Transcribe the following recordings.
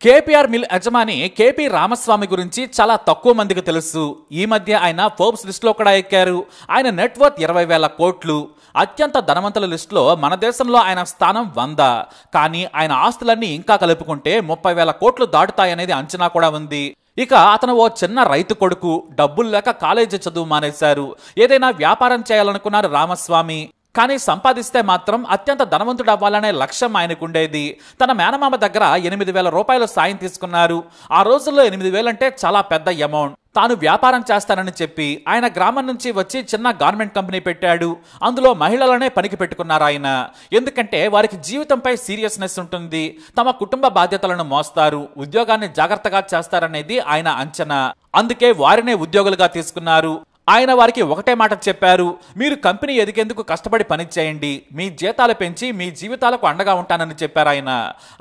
KPR mill యజమాని KP Ramaswamy గురించి చాలా తక్కువ మందికి తెలుసు. ఈ మధ్య ఆయన ఫోర్బ్స్ లిస్టులో కూడా ఎక్కారు. ఆయన నెట్వర్త్ 20,000 కోట్లు. అత్యంత ధనవంతుల లిస్టులో మన దేశంలో ఆయన స్థానం 100. కానీ ఆయన ఆస్తులన్నీ ఇంకా కలుపుకుంటే 30,000 కోట్లు దాటుతాయనేది అంచనా కూడా ఉంది. ఇక అతను ఓ చిన్న రైతు కొడుకు. డబ్బులు లేక కాలేజీ చదువు మానేశారు. ఏదైనా వ్యాపారం చేయాలనుకున్నారు రామస్వామి. కానీ సంపాదిస్తే మాత్రం అత్యంత ధనవంతుడు అవ్వాలనే లక్ష్యం ఆయనకుండేది. తన మేనమామ దగ్గర 8,000 రూపాయలు సాయం తీసుకున్నారు. ఆ రోజుల్లో 8,000 అంటే చాలా పెద్ద అమౌంట్. తాను వ్యాపారం చేస్తానని చెప్పి ఆయన గ్రామం నుంచి వచ్చి చిన్న గార్మెంట్ కంపెనీ పెట్టాడు. అందులో మహిళలనే పనికి పెట్టుకున్నారు ఆయన. ఎందుకంటే వారికి జీవితంపై సీరియస్నెస్ ఉంటుంది. తమ కుటుంబ బాధ్యతలను మోస్తారు, ఉద్యోగాన్ని జాగ్రత్తగా చేస్తారనేది ఆయన అంచనా. అందుకే వారినే ఉద్యోగులుగా తీసుకున్నారు. ఆయన వారికి ఒకటే మాట చెప్పారు, మీరు కంపెనీ ఎదిగేందుకు కష్టపడి పని చేయండి, మీ జీతాలు పెంచి మీ జీవితాలకు అండగా ఉంటానని చెప్పారు ఆయన.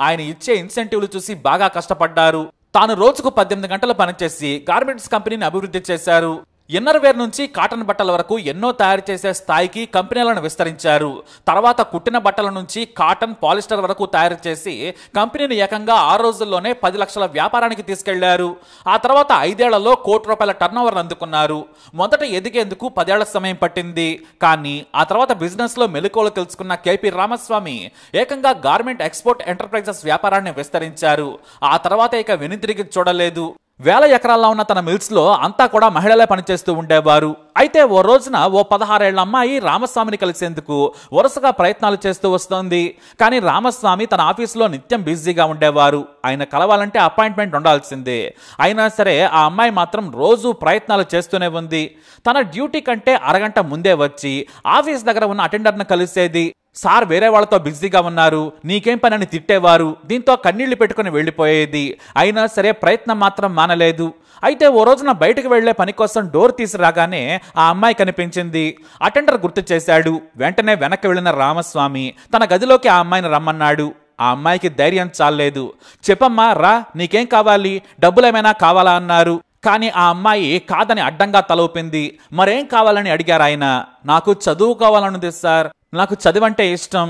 ఆయన ఇచ్చే ఇన్సెంటివ్లు చూసి బాగా కష్టపడ్డారు. తాను రోజుకు 18 గంటలు పనిచేసి గార్మెంట్స్ కంపెనీని అభివృద్ధి చేశారు. ఇన్నర్ వేర్ నుంచి కాటన్ బట్టల వరకు ఎన్నో తయారు చేసే స్థాయికి కంపెనీలను విస్తరించారు. తర్వాత కుట్టిన బట్టల నుంచి కాటన్, పాలిస్టర్ వరకు తయారు చేసి కంపెనీని ఏకంగా 6 రోజుల్లోనే 10 లక్షల వ్యాపారానికి తీసుకెళ్లారు. ఆ తర్వాత 5 ఏళ్లలో ₹1,00,00,000 టర్నోవర్ అందుకున్నారు. మొదట ఎదిగేందుకు 10 ఏళ్ల సమయం పట్టింది. కానీ ఆ తర్వాత బిజినెస్ లో మెలకువలు తెలుసుకున్న కేపీ రామస్వామి ఏకంగా గార్మెంట్ ఎక్స్పోర్ట్ ఎంటర్ప్రైజెస్ వ్యాపారాన్ని విస్తరించారు. ఆ తర్వాత ఇక వెనుతిరిగి చూడలేదు. 1000 ఎకరాల్లో ఉన్న తన మిల్స్ లో అంతా కూడా మహిళలే పనిచేస్తూ ఉండేవారు. అయితే ఓ రోజున ఓ 16 ఏళ్ల అమ్మాయి రామస్వామిని కలిసేందుకు వరుసగా ప్రయత్నాలు చేస్తూ వస్తోంది. కానీ రామస్వామి తన ఆఫీసులో నిత్యం బిజీగా ఉండేవారు. ఆయన కలవాలంటే అపాయింట్మెంట్ ఉండాల్సిందే. అయినా సరే ఆ అమ్మాయి మాత్రం రోజు ప్రయత్నాలు చేస్తూనే ఉంది. తన డ్యూటీ కంటే అరగంట ముందే వచ్చి ఆఫీస్ దగ్గర ఉన్న అటెండర్ను కలిసేది. సార్ వేరే వాళ్ళతో బిజీగా ఉన్నారు, నీకేం పని అని తిట్టేవారు. దీంతో కన్నీళ్లు పెట్టుకుని వెళ్ళిపోయేది. అయినా సరే ప్రయత్నం మాత్రం మానలేదు. అయితే ఓ రోజున బయటకు వెళ్లే పని కోసం డోర్ తీసి రాగానే ఆ అమ్మాయి కనిపించింది. అటెండర్ గుర్తు చేశాడు. వెంటనే వెనక్కి వెళ్లిన రామస్వామి తన గదిలోకి ఆ అమ్మాయిని రమ్మన్నాడు. ఆ అమ్మాయికి ధైర్యం చాలేదు. చెప్పమ్మా రా, నీకేం కావాలి, డబ్బులేమైనా కావాలా అన్నారు. కానీ ఆ అమ్మాయి కాదని అడ్డంగా తల ఊపింది. మరేం కావాలని అడిగారు ఆయన. నాకు చదువుకోవాలనుంది సార్, నాకు చదువంటే ఇష్టం,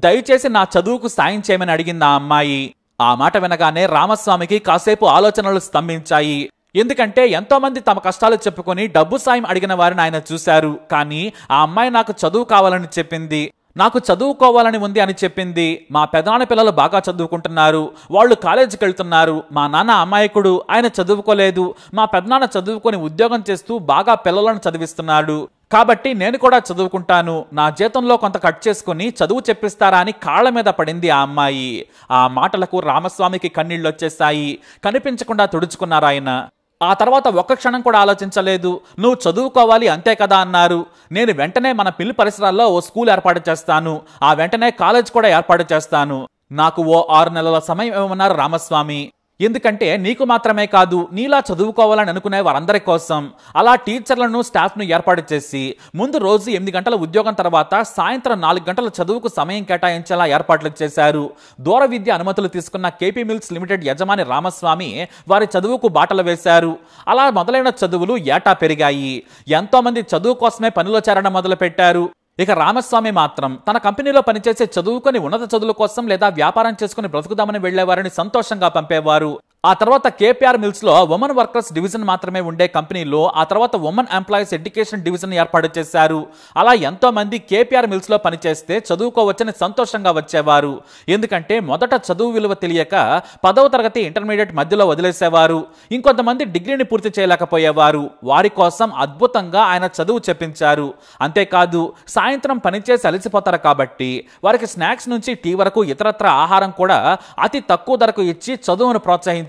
దయచేసి నా చదువుకు సాయం చేయమని అడిగింది ఆ అమ్మాయి. ఆ మాట వినగానే రామస్వామికి కాసేపు ఆలోచనలు స్తంభించాయి. ఎందుకంటే ఎంతో మంది తమ కష్టాలు చెప్పుకొని డబ్బు సాయం అడిగిన వారిని ఆయన చూశారు. కానీ ఆ అమ్మాయి నాకు చదువు కావాలని చెప్పింది, నాకు చదువుకోవాలని ఉంది అని చెప్పింది. మా పెదనాన్న పిల్లలు బాగా చదువుకుంటున్నారు, వాళ్ళు కాలేజీకి వెళ్తున్నారు. మా నాన్న అమాయకుడు, ఆయన చదువుకోలేదు. మా పెదనాన్న చదువుకొని ఉద్యోగం చేస్తూ బాగా పిల్లలను చదివిస్తున్నాడు. కాబట్టి నేను కూడా చదువుకుంటాను, నా జీతంలో కొంత కట్ చేసుకుని చదువు చెప్పిస్తారా అని కాళ్ల మీద పడింది ఆ అమ్మాయి. ఆ మాటలకు రామస్వామికి కన్నీళ్ళు వచ్చేశాయి. కనిపించకుండా తుడుచుకున్నారు ఆయన. ఆ తర్వాత ఒక్క క్షణం కూడా ఆలోచించలేదు. నువ్వు చదువుకోవాలి అంతే కదా అన్నారు. నేను వెంటనే మన పిల్లి పరిసరాల్లో ఓ స్కూల్ ఏర్పాటు చేస్తాను, ఆ వెంటనే కాలేజ్ కూడా ఏర్పాటు చేస్తాను. నాకు ఓ 6 నెలల సమయం ఇవ్వమన్నారు రామస్వామి. ఎందుకంటే నీకు మాత్రమే కాదు, నీలా చదువుకోవాలని అనుకునే వారందరి కోసం. అలా టీచర్లను, స్టాఫ్ను ఏర్పాటు చేసి ముందు రోజు 8 గంటల ఉద్యోగం తర్వాత సాయంత్రం 4 గంటల చదువుకు సమయం కేటాయించేలా ఏర్పాట్లు చేశారు. దూర విద్య అనుమతులు తీసుకున్న కేపీ మిల్స్ లిమిటెడ్ యజమాని రామస్వామి వారి చదువుకు బాటలు వేశారు. అలా మొదలైన చదువులు ఏటా పెరిగాయి. ఎంతో మంది చదువు కోసమే పనిలో చేరడం మొదలుపెట్టారు. ఇక రామస్వామి మాత్రం తన కంపెనీలో పనిచేసే చదువుకొని ఉన్నత చదువుల కోసం లేదా వ్యాపారం చేసుకుని బ్రతుకుదామని వెళ్లేవారిని సంతోషంగా పంపేవారు. ఆ తర్వాత కేపీఆర్ మిల్స్ లో ఉమెన్ వర్కర్స్ డివిజన్ మాత్రమే ఉండే కంపెనీలో ఆ తర్వాత ఉమెన్ ఎంప్లాయీస్ ఎడ్యుకేషన్ డివిజన్ ఏర్పాటు చేశారు. అలా ఎంతో మంది కేపీఆర్ మిల్స్ లో పనిచేస్తే చదువుకోవచ్చని సంతోషంగా వచ్చేవారు. ఎందుకంటే మొదట చదువు విలువ తెలియక 10వ తరగతి ఇంటర్మీడియట్ మధ్యలో వదిలేసేవారు. ఇంకొంతమంది డిగ్రీని పూర్తి చేయలేకపోయేవారు. వారి కోసం అద్భుతంగా ఆయన చదువు చెప్పించారు. అంతేకాదు సాయంత్రం పనిచేసి అలసిపోతారు కాబట్టి వారికి స్నాక్స్ నుంచి టీ వరకు ఇతరత్ర ఆహారం కూడా అతి తక్కువ ధరకు ఇచ్చి చదువును ప్రోత్సహించారు.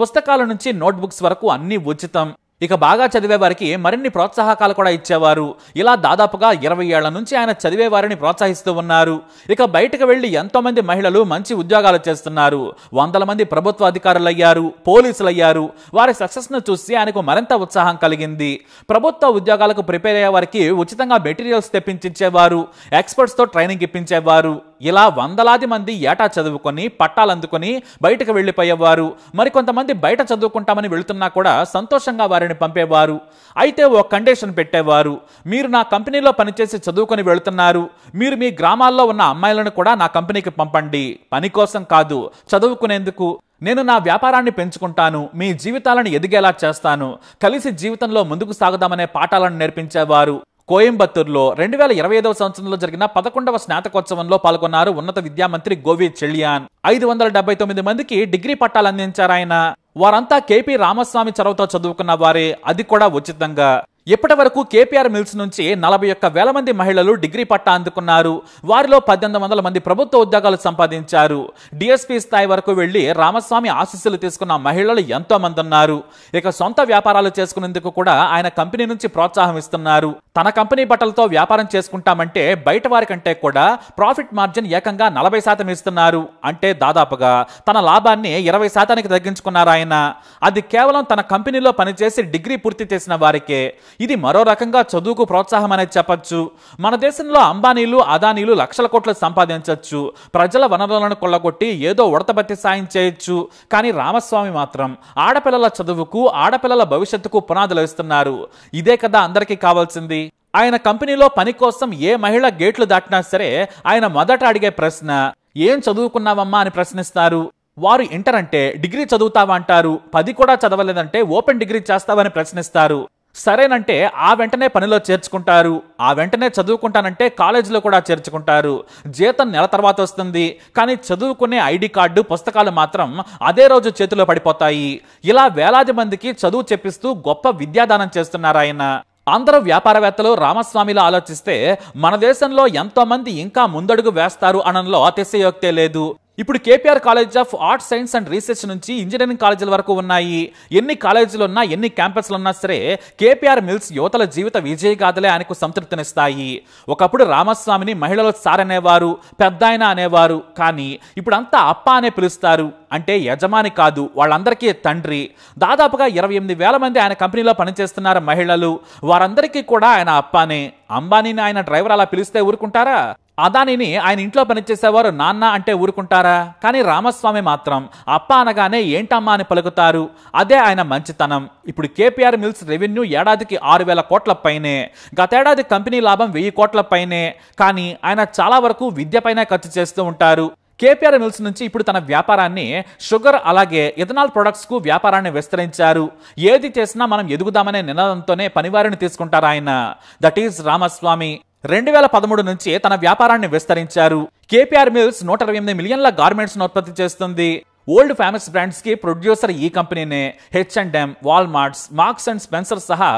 పుస్తకాల నుంచి నోట్బుక్స్ వరకు అన్ని ఉచితం. ఇక బాగా చదివే వారికి మరిన్ని ప్రోత్సాహకాలు కూడా ఇచ్చేవారు. ఇలా దాదాపుగా 20 ఏళ్ల నుంచి ఆయన చదివే వారిని ప్రోత్సహిస్తూ ఉన్నారు. ఇక బయటకు వెళ్లి ఎంతో మంది మహిళలు మంచి ఉద్యోగాలు చేస్తున్నారు. 100 మంది ప్రభుత్వ అధికారులయ్యారు, పోలీసులయ్యారు. వారి సక్సెస్ ను చూసి ఆయనకు మరింత ఉత్సాహం కలిగింది. ప్రభుత్వ ఉద్యోగాలకు ప్రిపేర్ అయ్యే వారికి ఉచితంగా మెటీరియల్స్ తెప్పించేవారు, ఎక్స్పర్ట్స్ తో ట్రైనింగ్ ఇప్పించేవారు. ఇలా వందలాది మంది ఏటా చదువుకొని పట్టాలందుకొని బయటకు వెళ్లిపోయేవారు. మరికొంతమంది బయట చదువుకుంటామని వెళుతున్నా కూడా సంతోషంగా వారిని పంపేవారు. అయితే ఓ కండిషన్ పెట్టేవారు, మీరు నా కంపెనీలో పనిచేసి చదువుకొని వెళుతున్నారు, మీరు మీ గ్రామాల్లో ఉన్న అమ్మాయిలను కూడా నా కంపెనీకి పంపండి, పని కోసం కాదు, చదువుకునేందుకు. నేను నా వ్యాపారాన్ని పెంచుకుంటాను, మీ జీవితాలను ఎదిగేలా చేస్తాను, కలిసి జీవితంలో ముందుకు సాగుదామనే పాఠాలను నేర్పించేవారు. కోయంబత్తూరులో 2025వ సంవత్సరంలో జరిగిన 11వ స్నాతకోత్సవంలో పాల్గొన్నారు ఉన్నత విద్యామంత్రి గోవి చెల్లియాన్. 579 మందికి డిగ్రీ పట్టాలు అందించారు ఆయన. వారంతా కేపీ రామస్వామి చొరవతో చదువుకున్న వారే, అది కూడా ఉచితంగా. ఇప్పటి వరకు కేపీఆర్ మిల్స్ నుంచి 41,000 మంది మహిళలు డిగ్రీ పట్టా అందుకున్నారు. వారిలో 1800 మంది ప్రభుత్వ ఉద్యోగాలు సంపాదించారు. డిఎస్పీ స్థాయి వరకు వెళ్లి రామస్వామి ఆశీస్సులు తీసుకున్న మహిళలు ఎంతో మంది ఉన్నారు. ఇక సొంత వ్యాపారాలు చేసుకునేందుకు కూడా ఆయన కంపెనీ నుంచి ప్రోత్సాహం ఇస్తున్నారు. తన కంపెనీ బట్టలతో వ్యాపారం చేసుకుంటామంటే బయట వారి కంటే కూడా ప్రాఫిట్ మార్జిన్ ఏకంగా 40% ఇస్తున్నారు. అంటే దాదాపుగా తన లాభాన్ని 20% తగ్గించుకున్నారు ఆయన. అది కేవలం తన కంపెనీలో పనిచేసి డిగ్రీ పూర్తి చేసిన వారికే. ఇది మరో రకంగా చదువుకు ప్రోత్సాహం అనేది చెప్పచ్చు. మన దేశంలో అంబానీలు, అదానీలు లక్షల కోట్లు సంపాదించవచ్చు, ప్రజల వనరులను కొల్లగొట్టి ఏదో ఉడతబట్టి సాయం చేయొచ్చు. కానీ రామస్వామి మాత్రం ఆడపిల్లల చదువుకు, ఆడపిల్లల భవిష్యత్తుకు పునాదులు ఇస్తున్నారు. ఇదే కదా అందరికీ కావాల్సింది. ఆయన కంపెనీలో పని కోసం ఏ మహిళ గేట్లు దాటినా సరే ఆయన మొదట అడిగే ప్రశ్న, ఏం చదువుకున్నావమ్మా అని ప్రశ్నిస్తారు. వారు ఇంటర్ అంటే డిగ్రీ చదువుతావా అంటారు. 10 కూడా చదవలేదంటే ఓపెన్ డిగ్రీ చేస్తావని ప్రశ్నిస్తారు. సరేనంటే ఆ వెంటనే పనిలో చేర్చుకుంటారు. ఆ వెంటనే చదువుకుంటానంటే కాలేజీలో కూడా చేర్చుకుంటారు. జీతం నెల తర్వాత వస్తుంది, కానీ చదువుకునే ఐడి కార్డు, పుస్తకాలు మాత్రం అదే రోజు చేతిలో పడిపోతాయి. ఇలా వేలాది మందికి చదువు చెప్పిస్తూ గొప్ప విద్యాదానం చేస్తున్నారు ఆయన. అందరూ వ్యాపారవేత్తలు రామస్వామిలో ఆలోచిస్తే మన దేశంలో ఎంతో మంది ఇంకా ముందడుగు వేస్తారు అనడంలో అతిశయోక్తే లేదు. ఇప్పుడు KPR college of arts, science and research నుంచి ఇంజనీరింగ్ కాలేజీల వరకు ఉన్నాయి. ఎన్ని కాలేజీలు ఉన్నా, ఎన్ని క్యాంపస్లు ఉన్నా సరే కేపీఆర్ మిల్స్ యువతల జీవిత విజయ గాథలే ఆయనకు సంతృప్తినిస్తాయి. ఒకప్పుడు రామస్వామిని మహిళలు సార్ అనేవారు, పెద్దాయన అనేవారు. కానీ ఇప్పుడంతా అప్ప అనే పిలుస్తారు. అంటే యజమాని కాదు, వాళ్ళందరికీ తండ్రి. దాదాపుగా 28,000 మంది ఆయన కంపెనీలో పనిచేస్తున్నారు మహిళలు. వారందరికీ కూడా ఆయన అప్పానే. అంబానీని ఆయన డ్రైవర్ అలా పిలిస్తే ఊరుకుంటారా? అదానిని ఆయన ఇంట్లో పనిచేసేవారు నాన్న అంటే ఊరుకుంటారా? కానీ రామస్వామి మాత్రం అప్ప అనగానే ఏంటమ్మా అని పలుకుతారు. అదే ఆయన మంచితనం. ఇప్పుడు కేపీఆర్ మిల్స్ రెవెన్యూ ఏడాదికి 6,000 కోట్ల పైనే. గతేడాది కంపెనీ లాభం 1000 కోట్ల పైనే. కానీ ఆయన చాలా వరకు విద్యపైనే ఖర్చు చేస్తూ ఉంటారు. కేపీఆర్ మిల్స్ నుంచి ఇప్పుడు తన వ్యాపారాన్ని షుగర్ అలాగే ఇథనాల్ ప్రొడక్ట్స్ కు వ్యాపారాన్ని విస్తరించారు. ఏది చేసినా మనం ఎదుగుదామనే నినాదంతోనే పనివారిని తీసుకుంటారు ఆయన. That is Ramaswamy. 2013 నుంచి తన వ్యాపారాన్ని విస్తరించారు. కేపీఆర్ మిల్స్ 128 మిలియన్ల గార్మెంట్స్ ఉత్పత్తి చేస్తుంది. ఓల్డ్ ఫేమస్ బ్రాండ్స్ కి ప్రొడ్యూసర్ ఈ కంపెనీనే. H&M, వాల్మార్ట్స్, మార్క్స్ అండ్ స్పెన్సర్ సహా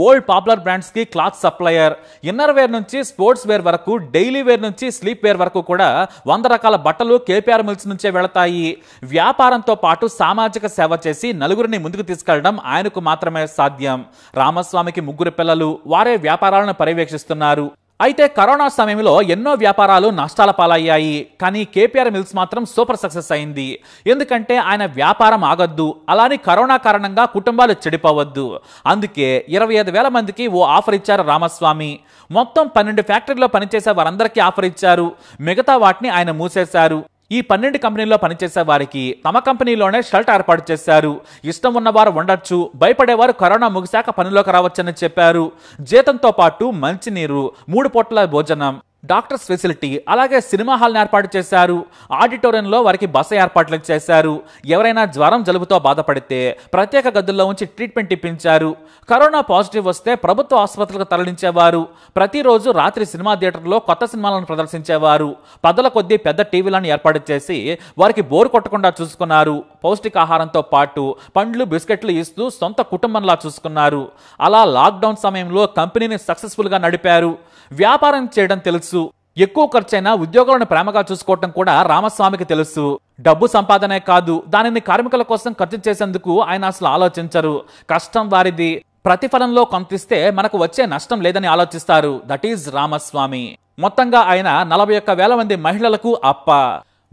ఓల్డ్ పాపులర్ బ్రాండ్స్ కి క్లాత్ సప్లయర్. ఇన్నర్ వేర్ నుంచి స్పోర్ట్స్ వేర్ వరకు, డైలీ వేర్ నుంచి స్లీప్ వేర్ వరకు కూడా 100 రకాల బట్టలు కేపీఆర్ మిల్స్ నుంచే వెళతాయి. వ్యాపారంతో పాటు సామాజిక సేవ చేసి నలుగురిని ముందుకు తీసుకెళ్లడం ఆయనకు మాత్రమే సాధ్యం. రామస్వామికి 3 పిల్లలు. వారే వ్యాపారాలను పర్యవేక్షిస్తున్నారు. అయితే కరోనా సమయంలో ఎన్నో వ్యాపారాలు నష్టాల పాలయ్యాయి. కానీ కేపీఆర్ మిల్స్ మాత్రం సూపర్ సక్సెస్ అయింది. ఎందుకంటే ఆయన వ్యాపారం ఆగొద్దు, అలానే కరోనా కారణంగా కుటుంబాలు చెడిపోవద్దు. అందుకే 25,000 మందికి ఓ ఆఫర్ ఇచ్చారు రామస్వామి. మొత్తం 12 ఫ్యాక్టరీలో పనిచేసే వారందరికీ ఆఫర్ ఇచ్చారు. మిగతా వాటిని ఆయన మూసేశారు. ఈ 12 కంపెనీల్లో పనిచేసే వారికి తమ కంపెనీలోనే షెల్టర్ ఏర్పాటు చేశారు. ఇష్టం ఉన్నవారు ఉండొచ్చు, భయపడేవారు కరోనా ముగిశాక పనిలోకి రావచ్చని చెప్పారు. జీతంతో పాటు మంచినీరు, 3 పూటల భోజనం, డాక్టర్స్ ఫెసిలిటీ, అలాగే సినిమా హాల్ని ఏర్పాటు చేశారు. ఆడిటోరియంలో వారికి బస ఏర్పాట్లు చేశారు. ఎవరైనా జ్వరం, జలుబుతో బాధపడితే ప్రత్యేక గదుల్లో ఉంచి ట్రీట్మెంట్ ఇప్పించారు. కరోనా పాజిటివ్ వస్తే ప్రభుత్వ ఆసుపత్రులకు తరలించేవారు. ప్రతిరోజు రాత్రి సినిమా థియేటర్లో కొత్త సినిమాలను ప్రదర్శించేవారు. పదుల కొద్దీ పెద్ద టీవీలను ఏర్పాటు చేసి వారికి బోరు కొట్టకుండా చూసుకున్నారు. పౌష్టికాహారంతో పాటు పండ్లు, బిస్కెట్లు ఇస్తూ సొంత కుటుంబంలా చూసుకున్నారు. అలా లాక్డౌన్ సమయంలో కంపెనీని సక్సెస్ఫుల్ గా నడిపారు. వ్యాపారం చేయడం తెలుసు, ఎక్కువ ఖర్చైనా ఉద్యోగులను ప్రేమగా చూసుకోవటం కూడా రామస్వామికి తెలుసు. డబ్బు సంపాదనే కాదు, దానిని కార్మికుల కోసం ఖర్చు చేసేందుకు ఆయన అసలు ఆలోచించరు. కష్టం వారిది, ప్రతిఫలంలో కొంతిస్తే మనకు వచ్చే నష్టం లేదని ఆలోచిస్తారు. That is Ramaswamy. మొత్తంగా ఆయన 41,000 మంది మహిళలకు అప్ప.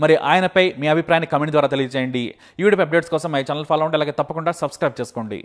మరి ఆయనపై మీ అభిప్రాయాన్ని కమెంట్ ద్వారా తెలియజేయండి. ఈ వీడియో అప్డేట్స్ కోసం మై ఛానల్ ఫాలో అవ్వండి, అలాగే తప్పకుండా సబ్స్క్రైబ్ చేసుకోండి.